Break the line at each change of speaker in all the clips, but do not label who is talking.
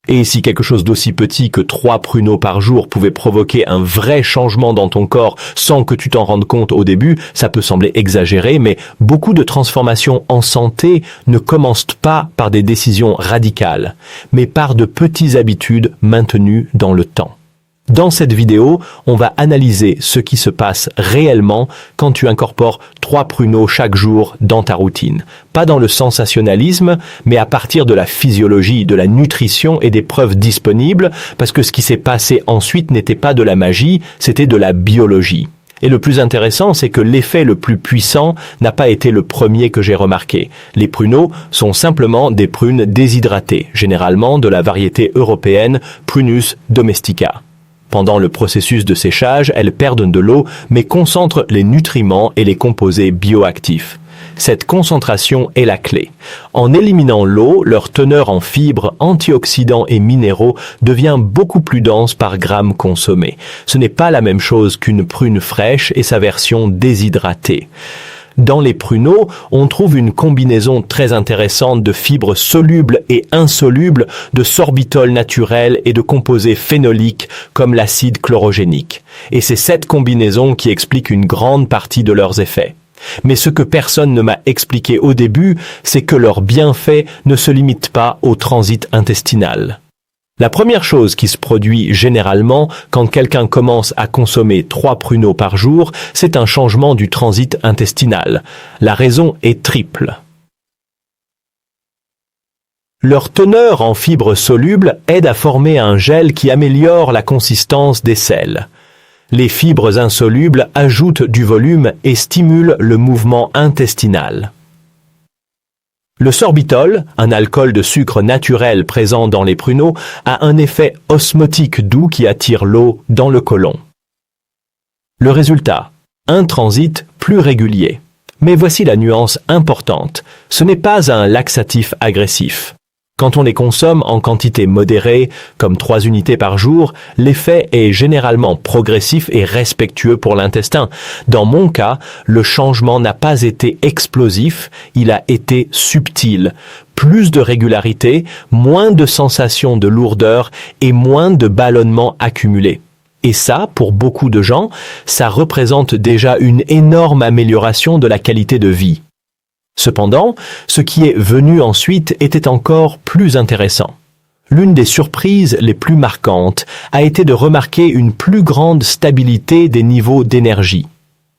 Et si quelque chose d'aussi petit que 3 pruneaux par jour pouvait provoquer un vrai changement dans ton corps sans que tu t'en rendes compte au début, ça peut sembler exagéré, mais beaucoup de transformations en santé ne commencent pas par des décisions radicales, mais par de petites habitudes maintenues dans le temps. Dans cette vidéo, on va analyser ce qui se passe réellement quand tu incorpores 3 pruneaux chaque jour dans ta routine. Pas dans le sensationnalisme, mais à partir de la physiologie, de la nutrition et des preuves disponibles, parce que ce qui s'est passé ensuite n'était pas de la magie, c'était de la biologie. Et le plus intéressant, c'est que l'effet le plus puissant n'a pas été le premier que j'ai remarqué. Les pruneaux sont simplement des prunes déshydratées, généralement de la variété européenne Prunus domestica. Pendant le processus de séchage, elles perdent de l'eau, mais concentrent les nutriments et les composés bioactifs. Cette concentration est la clé. En éliminant l'eau, leur teneur en fibres, antioxydants et minéraux devient beaucoup plus dense par gramme consommé. Ce n'est pas la même chose qu'une prune fraîche et sa version déshydratée. Dans les pruneaux, on trouve une combinaison très intéressante de fibres solubles et insolubles, de sorbitol naturel et de composés phénoliques comme l'acide chlorogénique. Et c'est cette combinaison qui explique une grande partie de leurs effets. Mais ce que personne ne m'a expliqué au début, c'est que leurs bienfaits ne se limitent pas au transit intestinal. La première chose qui se produit généralement quand quelqu'un commence à consommer 3 pruneaux par jour, c'est un changement du transit intestinal. La raison est triple. Leur teneur en fibres solubles aide à former un gel qui améliore la consistance des selles. Les fibres insolubles ajoutent du volume et stimulent le mouvement intestinal. Le sorbitol, un alcool de sucre naturel présent dans les pruneaux, a un effet osmotique doux qui attire l'eau dans le côlon. Le résultat, un transit plus régulier. Mais voici la nuance importante, ce n'est pas un laxatif agressif. Quand on les consomme en quantité modérée, comme 3 unités par jour, l'effet est généralement progressif et respectueux pour l'intestin. Dans mon cas, le changement n'a pas été explosif, il a été subtil. Plus de régularité, moins de sensation de lourdeur et moins de ballonnement accumulé. Et ça, pour beaucoup de gens, ça représente déjà une énorme amélioration de la qualité de vie. Cependant, ce qui est venu ensuite était encore plus intéressant. L'une des surprises les plus marquantes a été de remarquer une plus grande stabilité des niveaux d'énergie.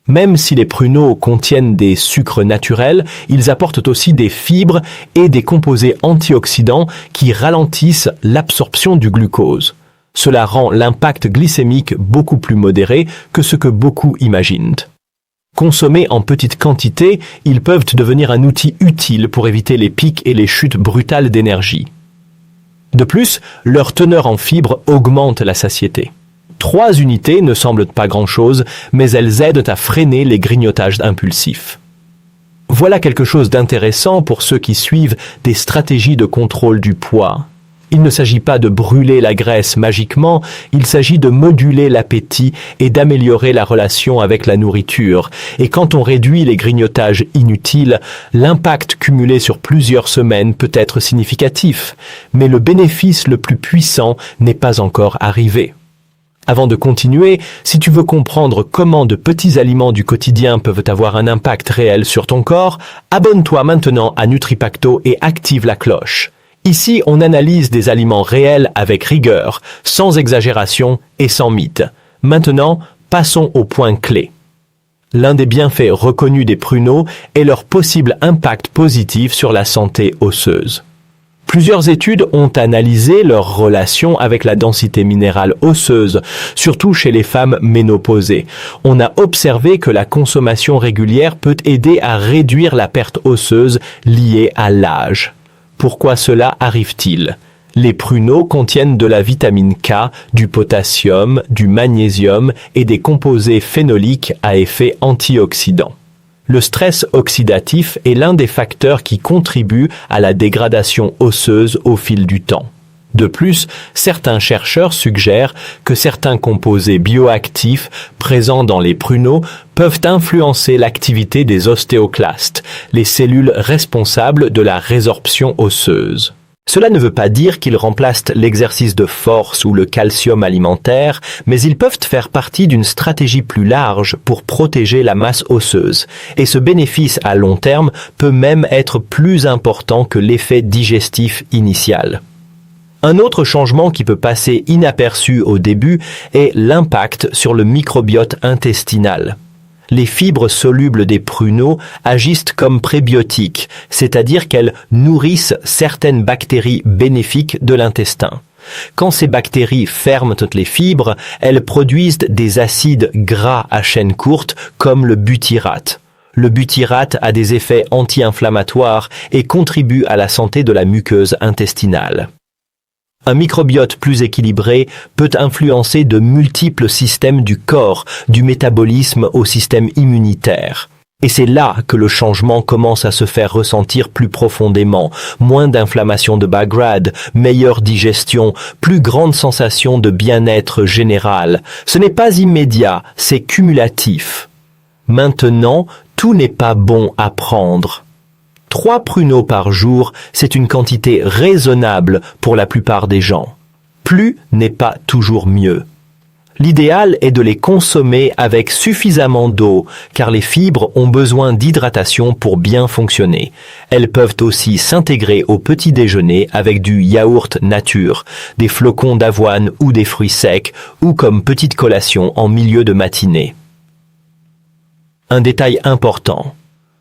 Même si les pruneaux contiennent des sucres naturels, ils apportent aussi des fibres et des composés antioxydants qui ralentissent l'absorption du glucose. Cela rend l'impact glycémique beaucoup plus modéré que ce que beaucoup imaginent. Consommés en petite quantité, ils peuvent devenir un outil utile pour éviter les pics et les chutes brutales d'énergie. De plus, leur teneur en fibres augmente la satiété. 3 unités ne semblent pas grand-chose, mais elles aident à freiner les grignotages impulsifs. Voilà quelque chose d'intéressant pour ceux qui suivent des stratégies de contrôle du poids. Il ne s'agit pas de brûler la graisse magiquement, il s'agit de moduler l'appétit et d'améliorer la relation avec la nourriture. Et quand on réduit les grignotages inutiles, l'impact cumulé sur plusieurs semaines peut être significatif. Mais le bénéfice le plus puissant n'est pas encore arrivé. Avant de continuer, si tu veux comprendre comment de petits aliments du quotidien peuvent avoir un impact réel sur ton corps, abonne-toi maintenant à NutriPacto et active la cloche. Ici, on analyse des aliments réels avec rigueur, sans exagération et sans mythe. Maintenant, passons au point clé. L'un des bienfaits reconnus des pruneaux est leur possible impact positif sur la santé osseuse. Plusieurs études ont analysé leur relation avec la densité minérale osseuse, surtout chez les femmes ménopausées. On a observé que la consommation régulière peut aider à réduire la perte osseuse liée à l'âge. Pourquoi cela arrive-t-il? Les pruneaux contiennent de la vitamine K, du potassium, du magnésium et des composés phénoliques à effet antioxydant. Le stress oxydatif est l'un des facteurs qui contribuent à la dégradation osseuse au fil du temps. De plus, certains chercheurs suggèrent que certains composés bioactifs présents dans les pruneaux peuvent influencer l'activité des ostéoclastes, les cellules responsables de la résorption osseuse. Cela ne veut pas dire qu'ils remplacent l'exercice de force ou le calcium alimentaire, mais ils peuvent faire partie d'une stratégie plus large pour protéger la masse osseuse. Et ce bénéfice à long terme peut même être plus important que l'effet digestif initial. Un autre changement qui peut passer inaperçu au début est l'impact sur le microbiote intestinal. Les fibres solubles des pruneaux agissent comme prébiotiques, c'est-à-dire qu'elles nourrissent certaines bactéries bénéfiques de l'intestin. Quand ces bactéries ferment toutes les fibres, elles produisent des acides gras à chaîne courte comme le butyrate. Le butyrate a des effets anti-inflammatoires et contribue à la santé de la muqueuse intestinale. Un microbiote plus équilibré peut influencer de multiples systèmes du corps, du métabolisme au système immunitaire. Et c'est là que le changement commence à se faire ressentir plus profondément. Moins d'inflammation de bas grade, meilleure digestion, plus grande sensation de bien-être général. Ce n'est pas immédiat, c'est cumulatif. Maintenant, tout n'est pas bon à prendre. 3 pruneaux par jour, c'est une quantité raisonnable pour la plupart des gens. Plus n'est pas toujours mieux. L'idéal est de les consommer avec suffisamment d'eau, car les fibres ont besoin d'hydratation pour bien fonctionner. Elles peuvent aussi s'intégrer au petit déjeuner avec du yaourt nature, des flocons d'avoine ou des fruits secs, ou comme petite collation en milieu de matinée. Un détail important.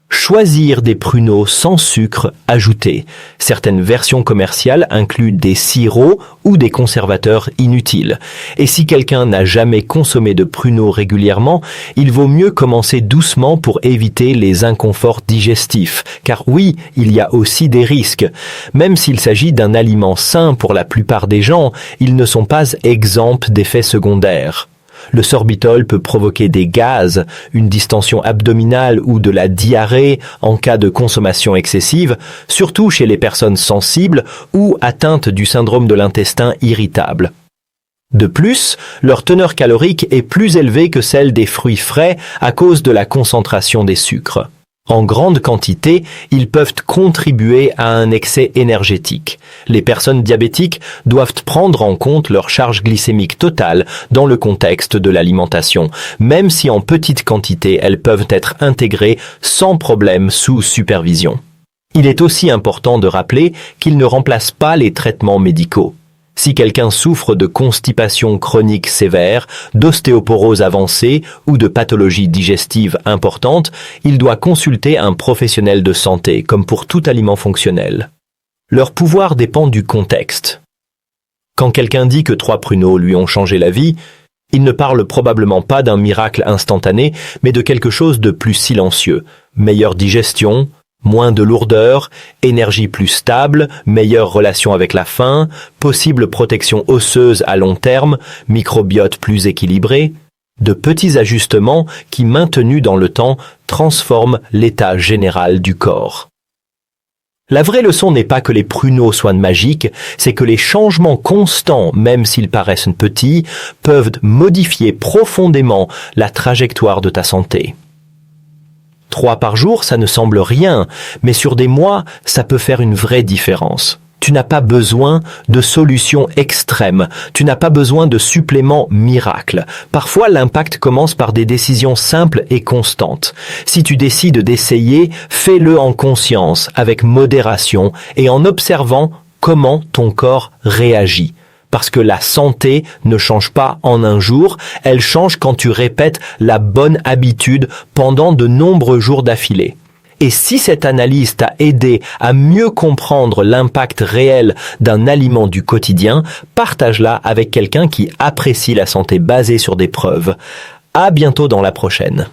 Choisir des pruneaux sans sucre ajouté. Certaines versions commerciales incluent des sirops ou des conservateurs inutiles. Et si quelqu'un n'a jamais consommé de pruneaux régulièrement, il vaut mieux commencer doucement pour éviter les inconforts digestifs. Car oui, il y a aussi des risques. Même s'il s'agit d'un aliment sain pour la plupart des gens, ils ne sont pas exempts d'effets secondaires. Le sorbitol peut provoquer des gaz, une distension abdominale ou de la diarrhée en cas de consommation excessive, surtout chez les personnes sensibles ou atteintes du syndrome de l'intestin irritable. De plus, leur teneur calorique est plus élevée que celle des fruits frais à cause de la concentration des sucres. En grande quantité, ils peuvent contribuer à un excès énergétique. Les personnes diabétiques doivent prendre en compte leur charge glycémique totale dans le contexte de l'alimentation, même si en petite quantité elles peuvent être intégrées sans problème sous supervision. Il est aussi important de rappeler qu'ils ne remplacent pas les traitements médicaux. Si quelqu'un souffre de constipation chronique sévère, d'ostéoporose avancée ou de pathologie digestive importante, il doit consulter un professionnel de santé, comme pour tout aliment fonctionnel. Leur pouvoir dépend du contexte. Quand quelqu'un dit que 3 pruneaux lui ont changé la vie, il ne parle probablement pas d'un miracle instantané, mais de quelque chose de plus silencieux. Meilleure digestion, moins de lourdeur, énergie plus stable, meilleure relation avec la faim, possible protection osseuse à long terme, microbiote plus équilibré. De petits ajustements qui, maintenus dans le temps, transforment l'état général du corps. La vraie leçon n'est pas que les pruneaux soient magiques, c'est que les changements constants, même s'ils paraissent petits, peuvent modifier profondément la trajectoire de ta santé. 3 par jour, ça ne semble rien, mais sur des mois, ça peut faire une vraie différence. Tu n'as pas besoin de solutions extrêmes, tu n'as pas besoin de suppléments miracles. Parfois, l'impact commence par des décisions simples et constantes. Si tu décides d'essayer, fais-le en conscience, avec modération et en observant comment ton corps réagit. Parce que la santé ne change pas en un jour, elle change quand tu répètes la bonne habitude pendant de nombreux jours d'affilée. Et si cette analyse t'a aidé à mieux comprendre l'impact réel d'un aliment du quotidien, partage-la avec quelqu'un qui apprécie la santé basée sur des preuves. À bientôt dans la prochaine.